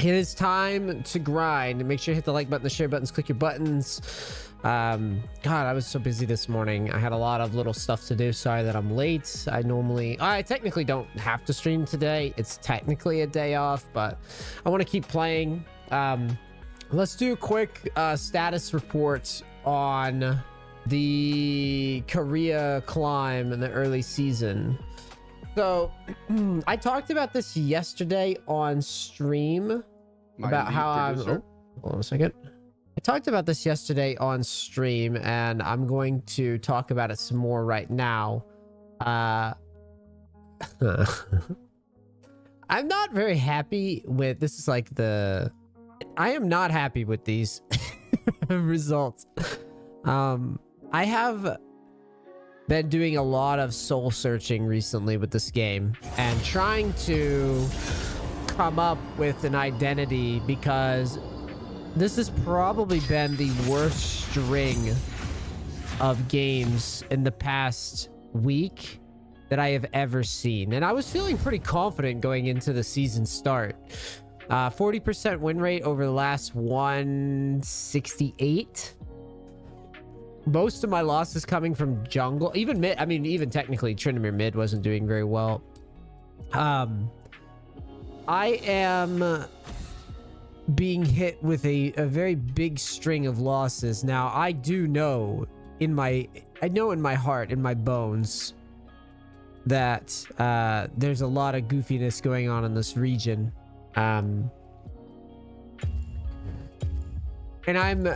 It is time to grind. Make sure you hit the like button, the share buttons, click your buttons. God, I was so busy this morning. I had a lot of little stuff to do. Sorry that I'm late. I technically don't have to stream today. It's technically a day off, but I want to keep playing. Let's do a quick status report on the Korea climb in the early season. So I talked about this yesterday on stream about how hold on a second. I talked about this yesterday on stream, and I'm going to talk about it some more right now. I'm not very happy with this. Is like I am not happy with these results. I have been doing a lot of soul searching recently with this game and trying to come up with an identity, because this has probably been the worst string of games in the past week that I have ever seen. And I was feeling pretty confident going into the season start. 40% win rate over the last 168. Most of my losses coming from jungle, even mid. I mean, even technically Tryndamere mid wasn't doing very well. I am being hit with a very big string of losses. Now, I do know in my heart, in my bones, that there's a lot of goofiness going on in this region. And I'm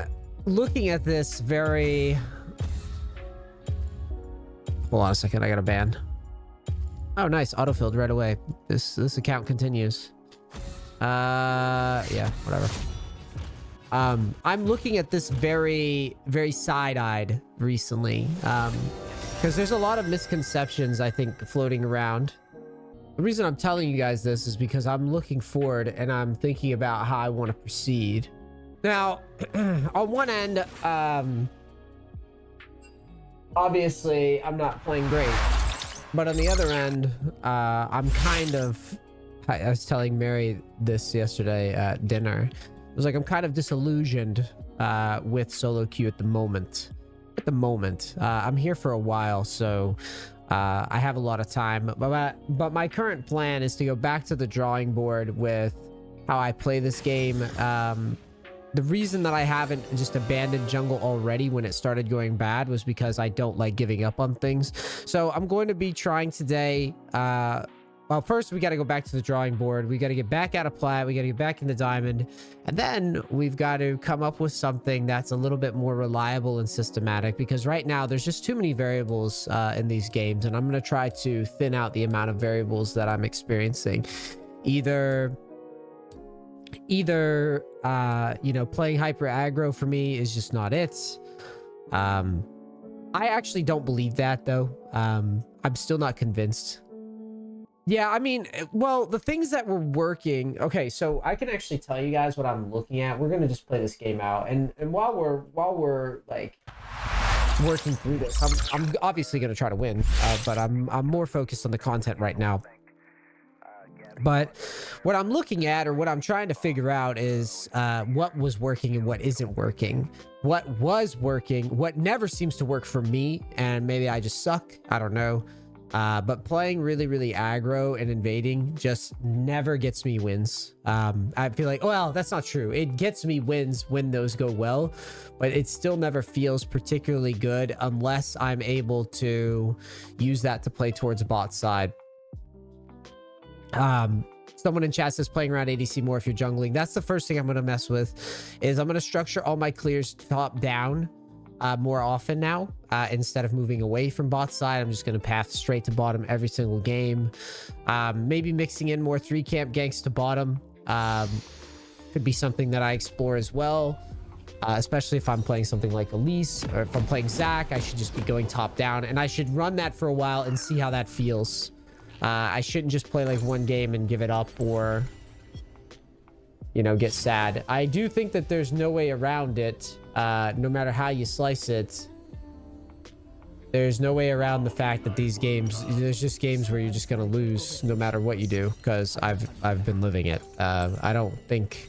looking at this very... Hold on a second, I got a ban. Oh, nice, autofilled right away. This account continues. Yeah, whatever. I'm looking at this very side-eyed recently, because there's a lot of misconceptions, I think, floating around. The reason I'm telling you guys this is because I'm looking forward and I'm thinking about how I want to proceed. Now, on one end, obviously I'm not playing great, but on the other end, I'm kind of... I was telling Mary this yesterday at dinner. I was like, I'm kind of disillusioned with solo queue at the moment. I'm here for a while, so I have a lot of time. But my current plan is to go back to the drawing board with how I play this game. The reason that I haven't just abandoned jungle already when it started going bad was because I don't like giving up on things. So I'm going to be trying today. Well, first we got to go back to the drawing board. We got to get back out of plat. We got to get back into diamond. And then we've got to come up with something that's a little bit more reliable and systematic, because right now there's just too many variables in these games. And I'm going to try to thin out the amount of variables that I'm experiencing. Either you know, playing hyper aggro for me is just not it. I actually don't believe that, though. I'm still not convinced. Yeah, I mean, well, the things that were working... Okay, so I can actually tell you guys what I'm looking at. We're going to just play this game out. And while we're like working through this, I'm obviously going to try to win, but I'm more focused on the content right now. But what I'm looking at, or what I'm trying to figure out, is what was working and what isn't working. What was working, what never seems to work for me, and maybe I just suck. I don't know. But playing really aggro and invading just never gets me wins. I feel like, well, that's not true. It gets me wins when those go well, but it still never feels particularly good unless I'm able to use that to play towards bot side. Someone in chat says playing around ADC more if you're jungling. That's the first thing I'm going to mess with, is I'm going to structure all my clears top down more often now. Instead of moving away from bot side, I'm just going to path straight to bottom every single game. Maybe mixing in more 3-camp ganks to bottom could be something that I explore as well. Especially if I'm playing something like Elise, or if I'm playing Zac, I should just be going top down, and I should run that for a while and see how that feels. I shouldn't just play like one game and give it up, or, you know, get sad. I do think that there's no way around it, no matter how you slice it. There's no way around the fact that these games, there's just games where you're just gonna lose no matter what you do, because I've been living it. I don't think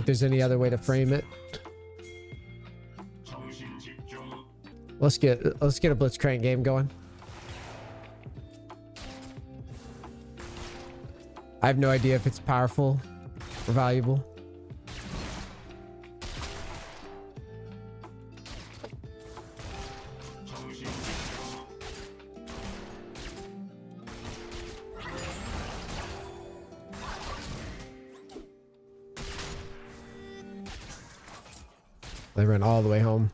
there's any other way to frame it. Let's get a Blitzcrank game going. I have no idea if it's powerful or valuable. They ran all the way home.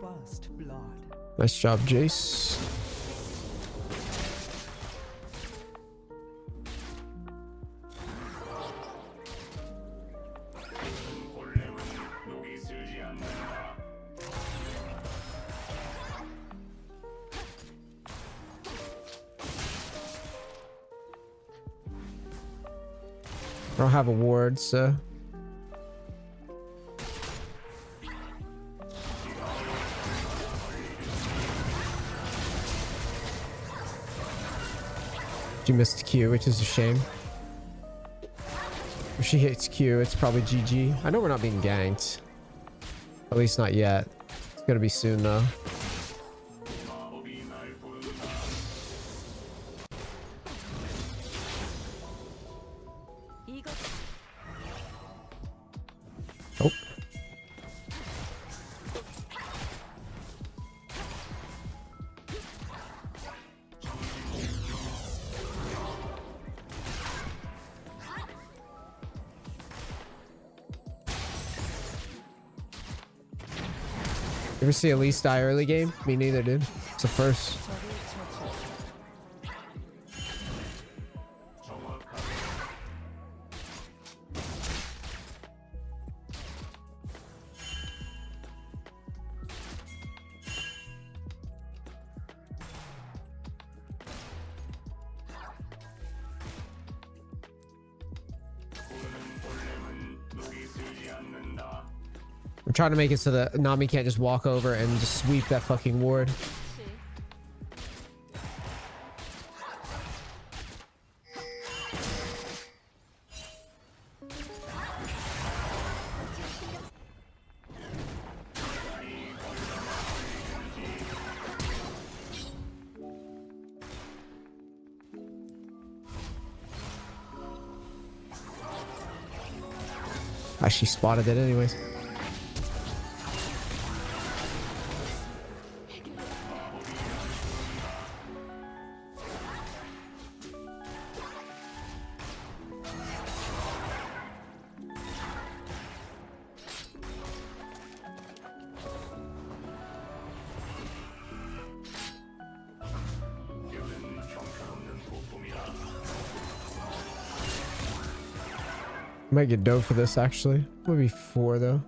First blood. Nice job, Jace. I don't have a ward, so she missed Q, which is a shame. If she hits Q, it's probably GG. I know we're not being ganked. At least not yet. It's gonna be soon though. Oh. You ever see Elise die early game? Me neither, dude. It's a first. I'm trying to make it so that Nami can't just walk over and just sweep that fucking ward. She spotted it anyways. Might get dope for this actually. Maybe 4 though.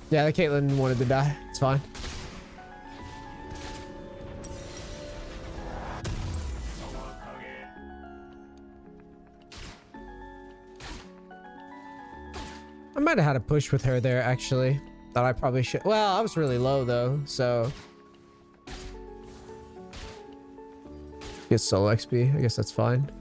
Yeah, the Caitlyn wanted to die. It's fine. I might have had a push with her there, actually. Thought I probably should. Well, I was really low, though, so... Get solo XP. I guess that's fine.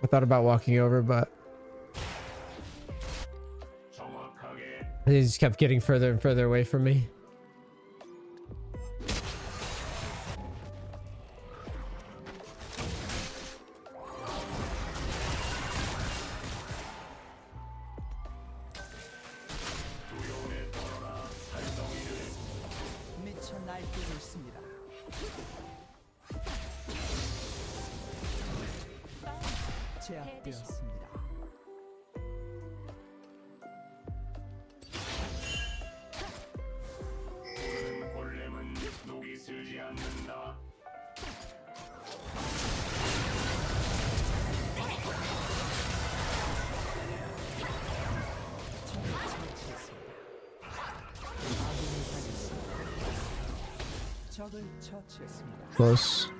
I thought about walking over, but he just kept getting further and further away from me. 제압되었습니다. 골렘은 녹이 슬지 않는다. 적을 처치했습니다. Close.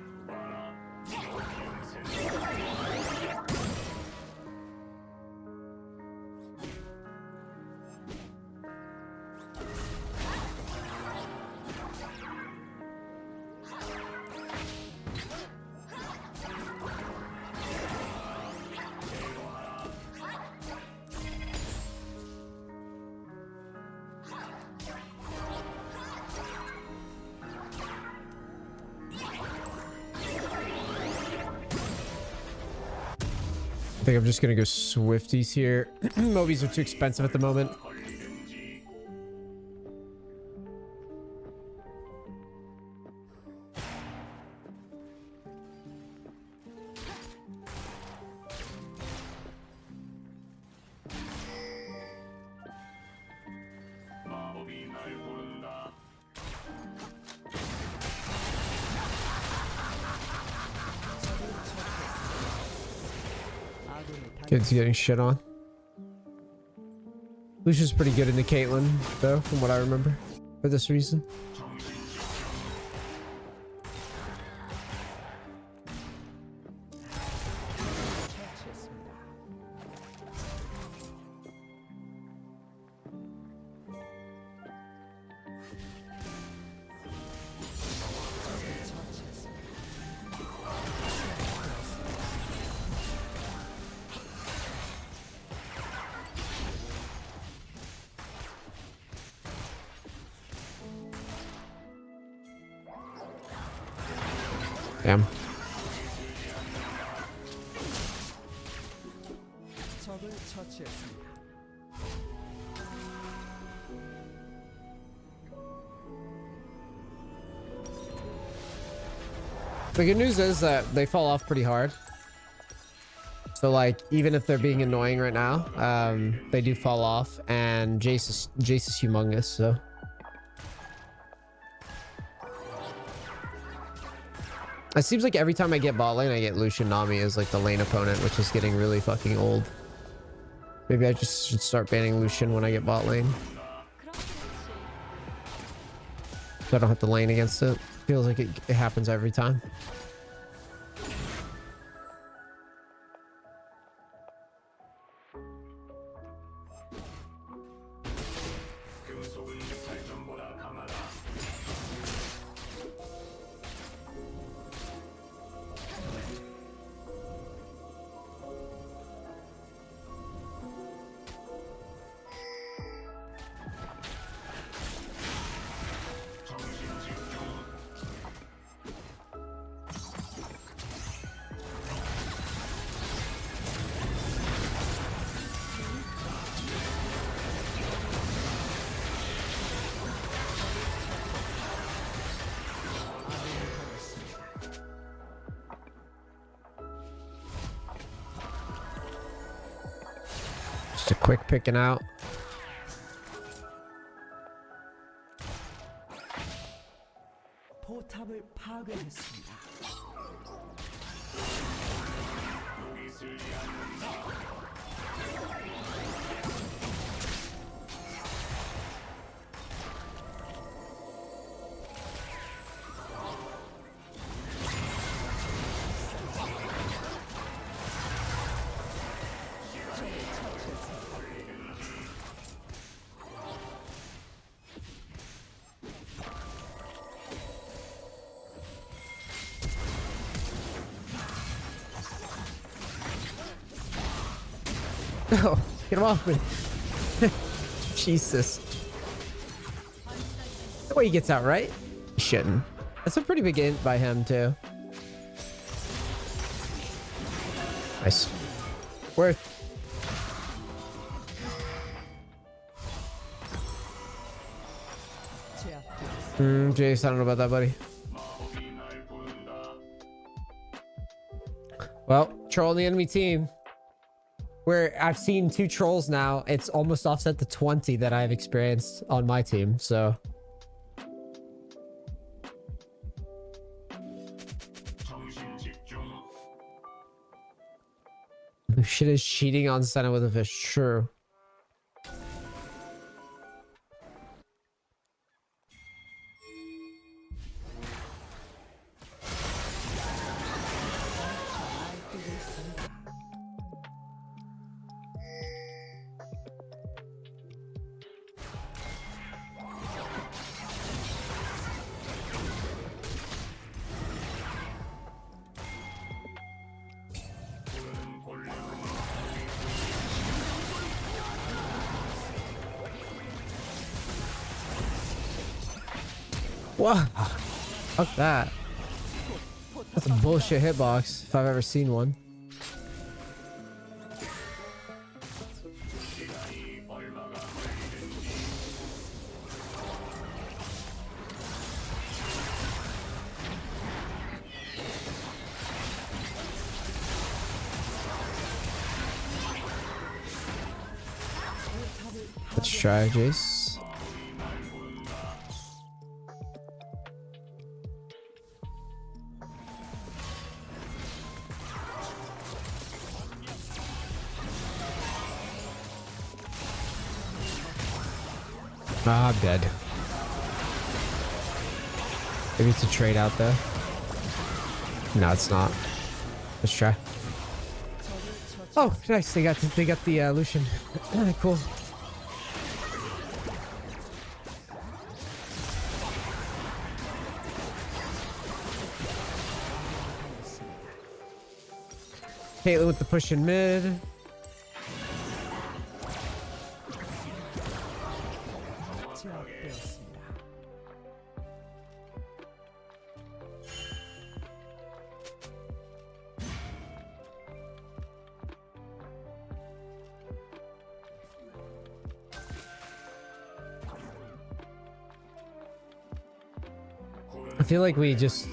I think I'm just gonna go Swifties here. Mobies are too expensive at the moment. 마법이 날 부른다. Kid's getting shit on. Lucia's pretty good into Caitlyn, though, from what I remember, for this reason. Damn. 적을 처치했습니다. The good news is that they fall off pretty hard. So like, even if they're being annoying right now, they do fall off, and Jace is humongous, so. It seems like every time I get bot lane, I get Lucian Nami as like the lane opponent, which is getting really fucking old. Maybe I just should start banning Lucian when I get bot lane, so I don't have to lane against it. Feels like it happens every time. Just a quick picking out. 포탑을 파괴했습니다. No, get him off me. Jesus. The way he gets out, right? Shouldn't. That's a pretty big int by him, too. Nice. Worth. Jace, I don't know about that, buddy. Well, troll on the enemy team. Where I've seen 2 trolls now, it's almost offset the 20 that I've experienced on my team, so. Shit is cheating on Senna with a fish. True. Whoa. Fuck that. That's a bullshit hitbox if I've ever seen one. Let's try, Jace. Ah, I'm dead. Maybe it's a trade out there. No, it's not. Let's try. Oh, nice. They got the Lucian. Cool. Caitlyn with the push in mid. I feel like we just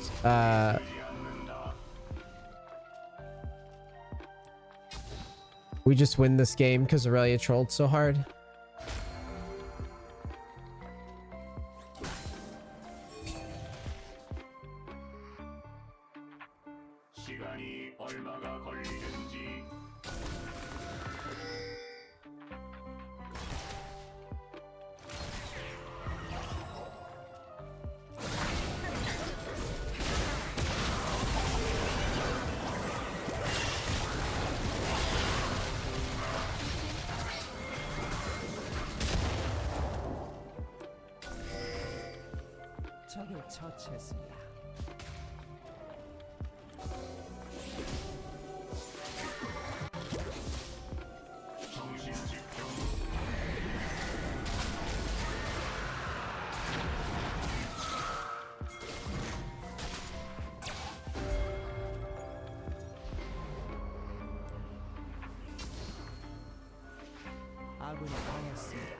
win this game because Aurelia trolled so hard. 적을 처치했습니다. 아군이 당했습니다.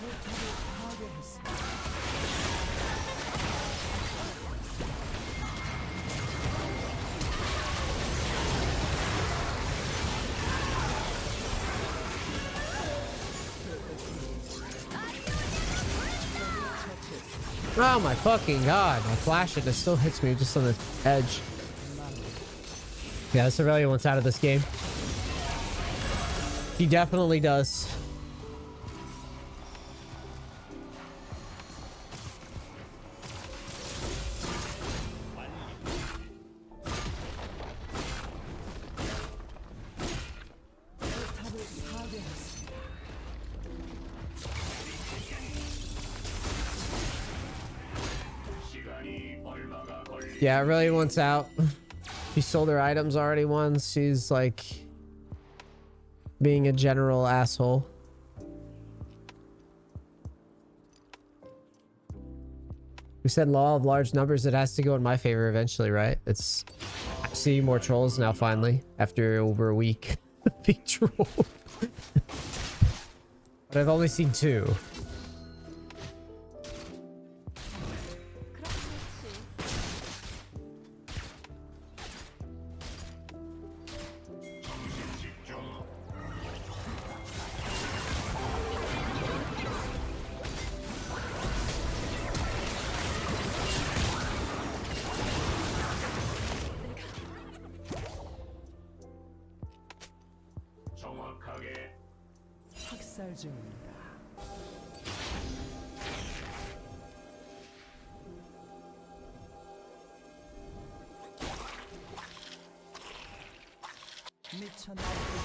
포탑을 파괴했습니다. Oh my fucking god, my flash it still hits me just on the edge. Yeah, this Aurelia wants out of this game. He definitely does. Yeah, it really wants out. She sold her items already once. She's like being a general asshole. We said law of large numbers. It has to go in my favor eventually, right? It's I'm seeing more trolls now finally after over a week of being trolled. But I've only seen 2. 정확하게 학살 중입니다. 미쳐 날뛰고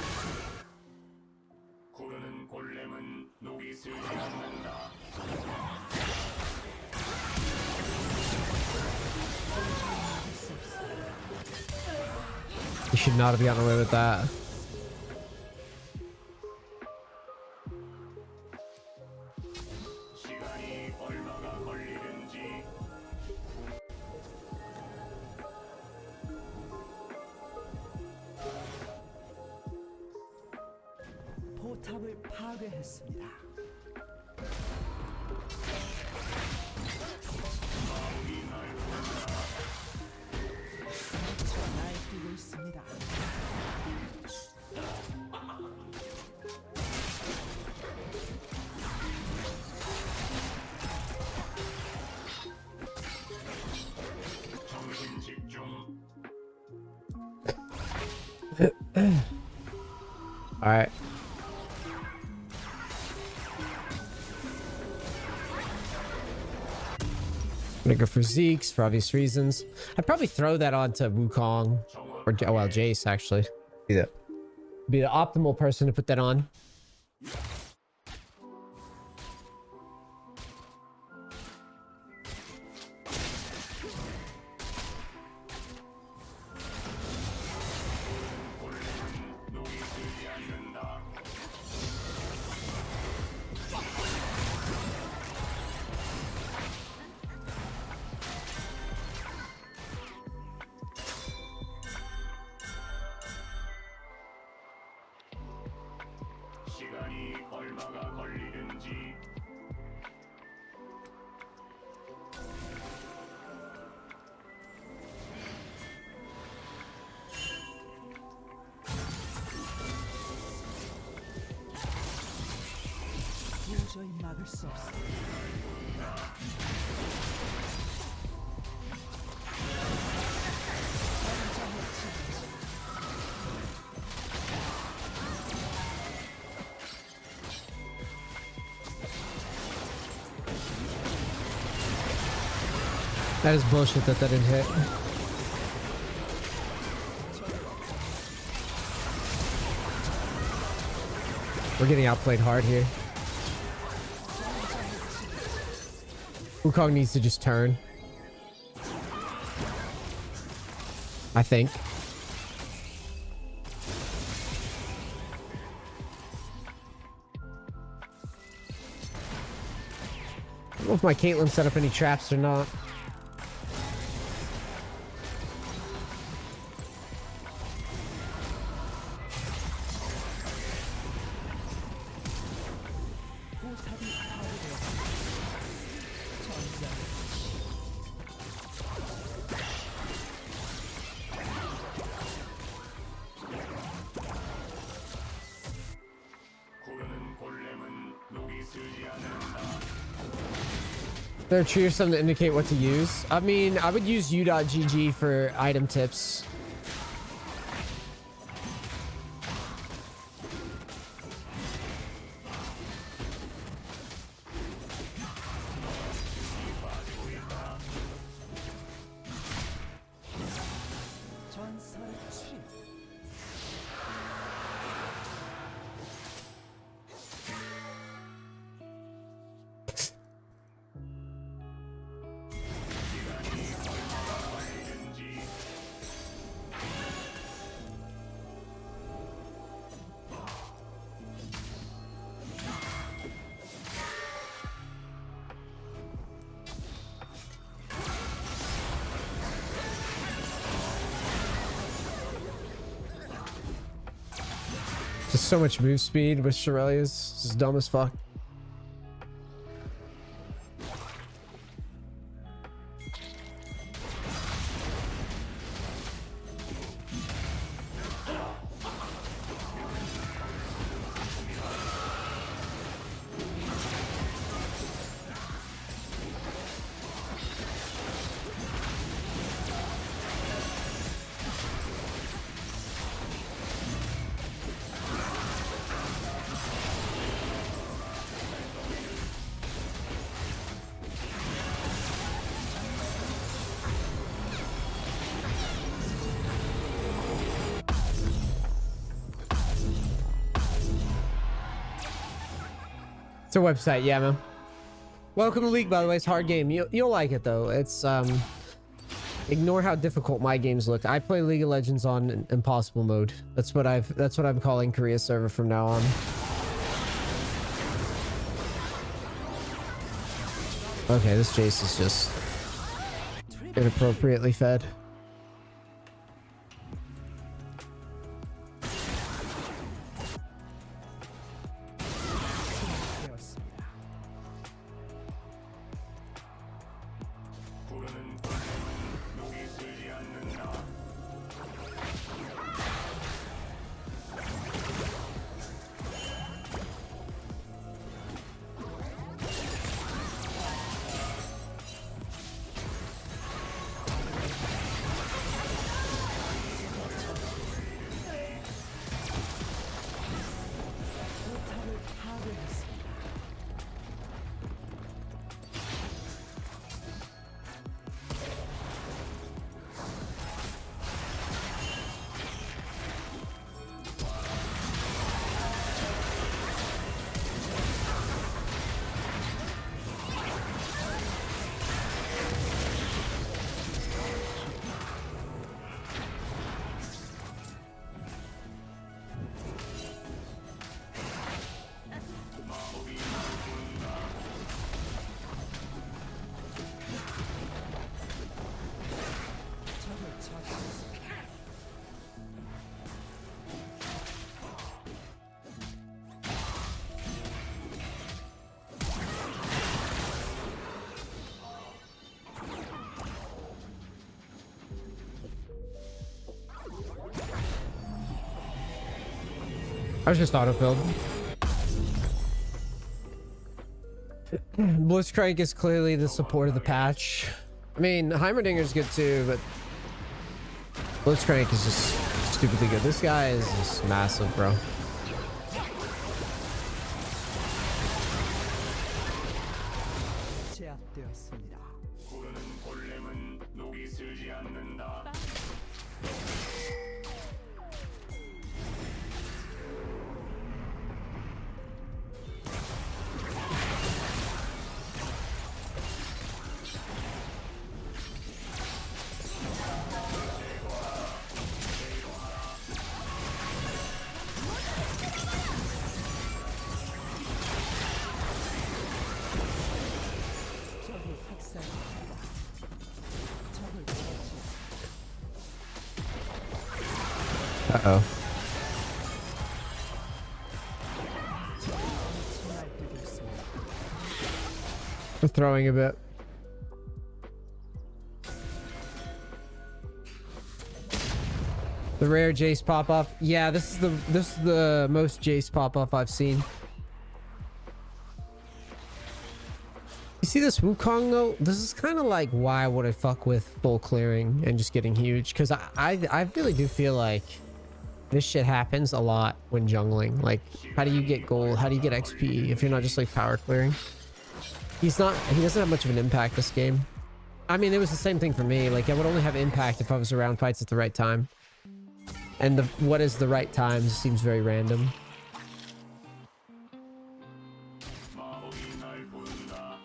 구르는 골렘은 녹이 슬지 않는다. You should not have gotten away with that. 시간이 얼마가 걸리는지 포탑을 파괴했습니다. 미쳐 날뛰고 있습니다. 정신 집중. All right. I'm gonna go for Zeke's for obvious reasons. I'd probably throw that onto Wukong or well, Jace actually. Be the optimal person to put that on. 녹이 슬지 않는다. 시간이 얼마가 걸리는지 도저히 막을 수 없습니다. That is bullshit that didn't hit. We're getting outplayed hard here. Wukong needs to just turn. I think. I don't know if my Caitlyn set up any traps or not. 포탑이 파괴되었습니다. 전장 구르는 골렘은 녹이 슬지 않는다. There tree or something to indicate what to use. I mean, I would use u.gg for item tips. 전설 치 There's so much move speed with Shirelia's. This is dumb as fuck. It's a website, yeah, man. Welcome to League, by the way. It's a hard game. You'll like it though. It's ignore how difficult my games look. I play League of Legends on impossible mode. That's what I'm calling Korea server from now on. Okay, this Jace is just inappropriately fed. I was just autofilled. Blitzcrank is clearly the support of the patch. I mean, Heimerdinger's good too, but Blitzcrank is just stupidly good. This guy is just massive, bro. 제압되었습니다. 구르는 골렘은 녹이 슬지 않는다. 적을 학살합니다. 적을 처치. Uh-oh. 진화되겠습니다. I'm throwing a bit. The rare Jace pop up. Yeah, this is the most Jace pop up I've seen. You see this Wukong though? This is kind of like why would I fuck with full clearing and just getting huge? Because I really do feel like this shit happens a lot when jungling. Like, how do you get gold? How do you get XP if you're not just like power clearing? He doesn't have much of an impact this game. I mean, it was the same thing for me. Like, I would only have impact if I was around fights at the right time. And what is the right time seems very random. 마법이 날 본다.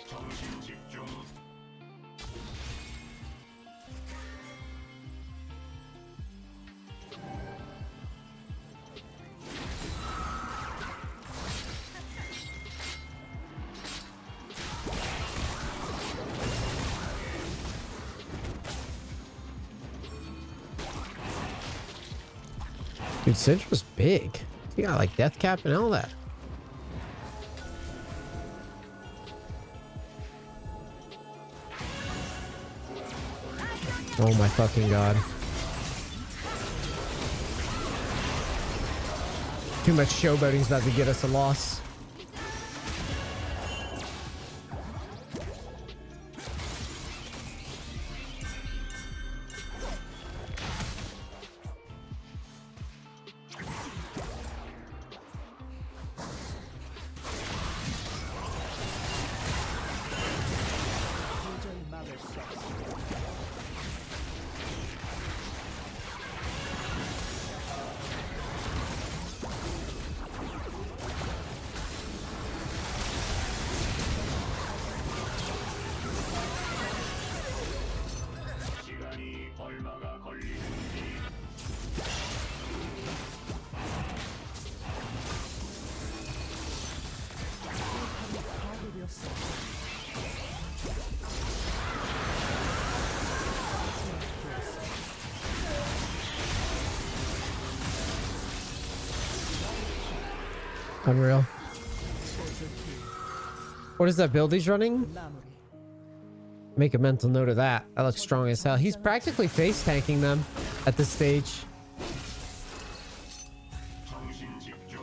정신 집중. Dude, Syndra's big. He got like death cap and all that. Oh my fucking god. Too much showboating's about to get us a loss. 도저히 막을 수 없습니다. 시간이 얼마가 걸리는지 파괴되었습니다. Unreal. What is that build he's running? 마무리. Make a mental note of that. That looks strong as hell. He's practically face tanking them at this stage. 정신 집중.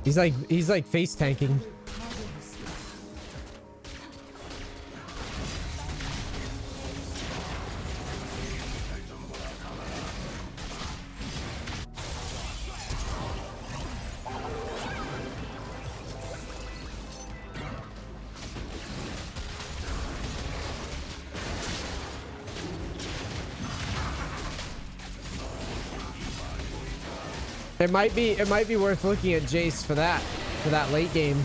He's like face tanking. It might be worth looking at Jace for that late game.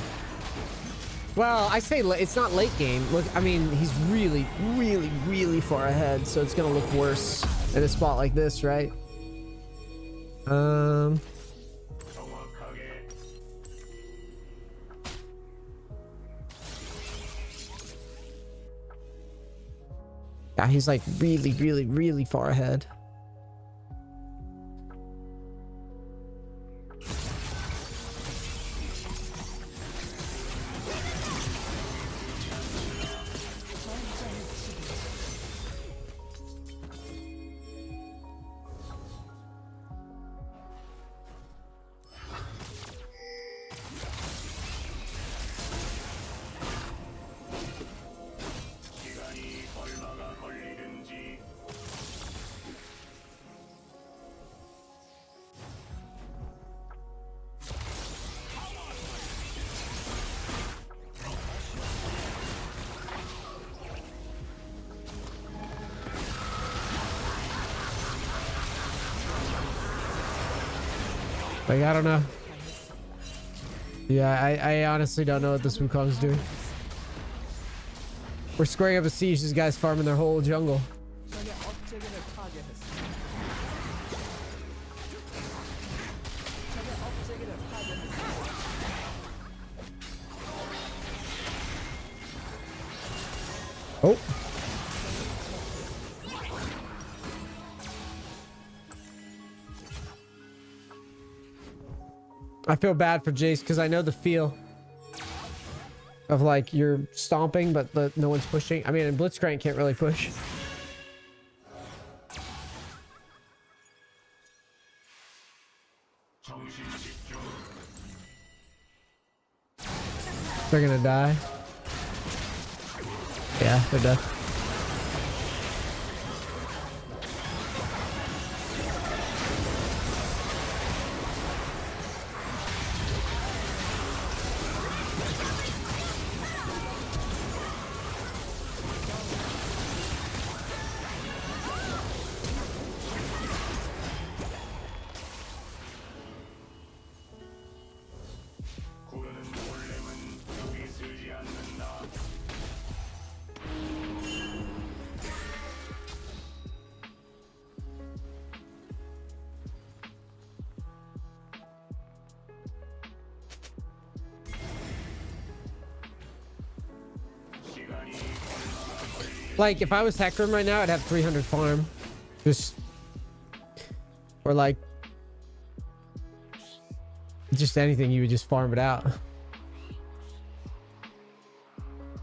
Well, I say it's not late game. Look, I mean, he's really far ahead, so it's gonna look worse in a spot like this, right? 정확하게 Yeah, he's like really far ahead. 시간이 얼마가 걸리는지 Like, I don't know. Yeah, I honestly don't know what this Wukong's doing. We're squaring up a siege. These guys farming their whole jungle. 적의 업체계를 파괴했습니다. 적의 업체계를 파괴했습니다. Oh. I feel bad for Jace because I know the feel of like you're stomping, but no one's pushing. I mean, and Blitzcrank can't really push. 정신 집중. They're gonna die. Yeah, they're dead. 구르는 골렘은 여기 쓰지 않는다. Like, if I was Hecarim right now, I'd have 300 farm. Just... Or, like... Just anything, you would just farm it out.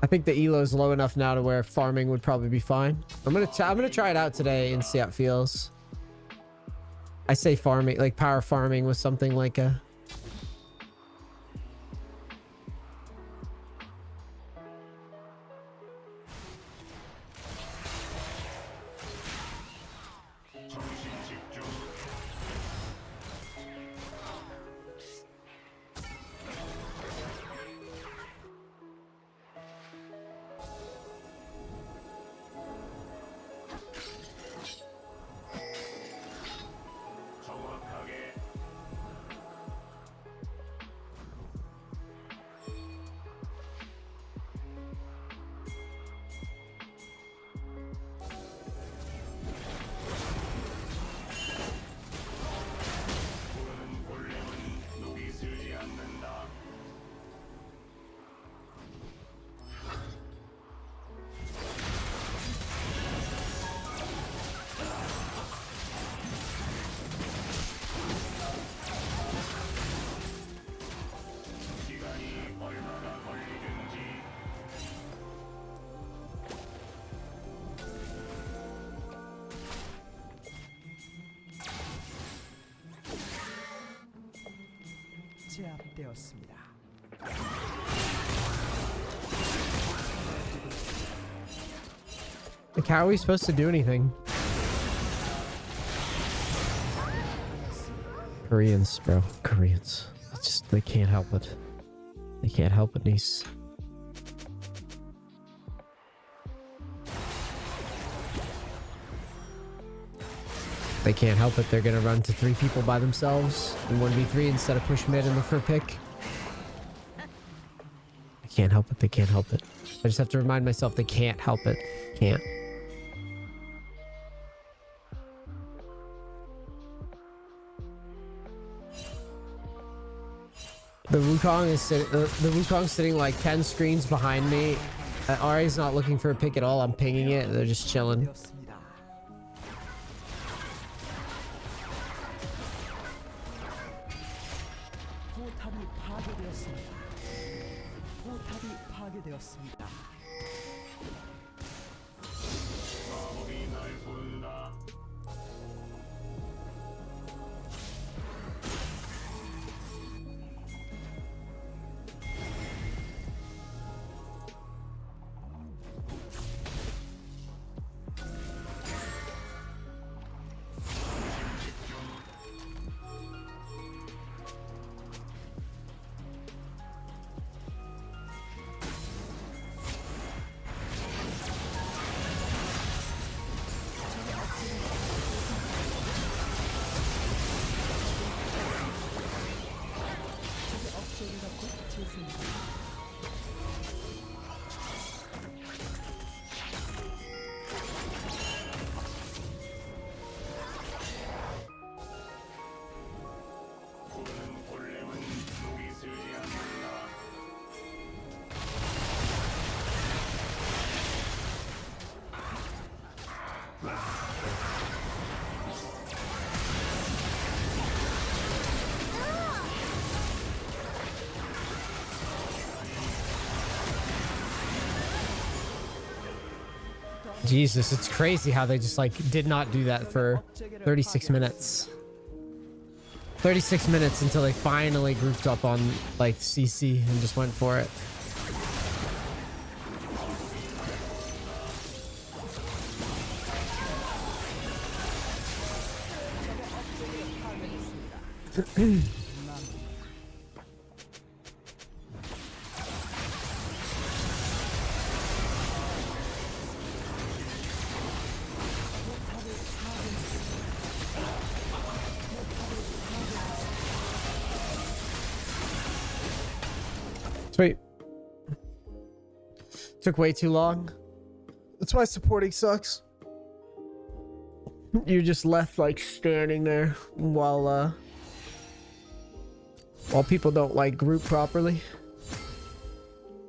I think the elo is low enough now to where farming would probably be fine. I'm gonna try it out today and see how it feels. I say farming, like power farming with something like a... 정신 집중. 정확하게. 부르는 골렘은 녹이 슬지 않는다. 시간이 얼마나 걸리든지 제압되었습니다. Like, how are we supposed to do anything? Koreans, bro. Koreans. It's just, they can't help it. They can't help it, NEACE. They can't help it. They're gonna run to 3 people by themselves in 1v3 instead of push mid and look for a pick. They can't help it. They can't help it. I just have to remind myself they can't help it. Can't. The Wukong is sitting. The Wukong's sitting like 10 screens behind me. Ari's not looking for a pick at all. I'm pinging it. They're just chilling. 되었습니다. 포탑이 파괴되었습니다. 포탑이 파괴되었습니다. 마법이 날 본다. 업체계가 곧 재생됩니다. 부르는 골렘은 녹이 슬지 않는다. Jesus, it's crazy how they just like did not do that for 36 minutes. 36 minutes until they finally grouped up on like CC and just went for it. Sweet. Took way too long. That's why supporting sucks. You're just left like standing there while people don't like group properly.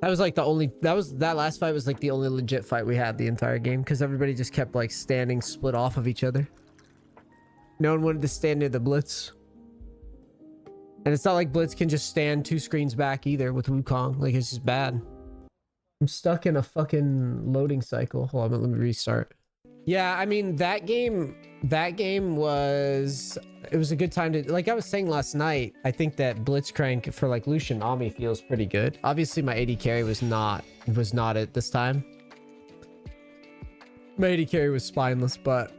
That was like the only, that last fight was like the only legit fight we had the entire game, because everybody just kept like standing split off of each other. No one wanted to stand near the Blitz. And it's not like Blitz can just stand 2 screens back either with Wukong. Like, it's just bad. I'm stuck in a fucking loading cycle. Hold on, let me restart. Yeah, I mean, that game was, it was a good time to, like I was saying last night, I think that Blitzcrank for like Lucian Ami feels pretty good. Obviously my AD carry was not it this time. My AD carry was spineless, but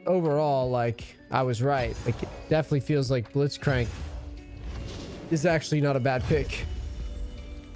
overall, like, I was right. Like, it definitely feels like Blitzcrank is actually not a bad pick.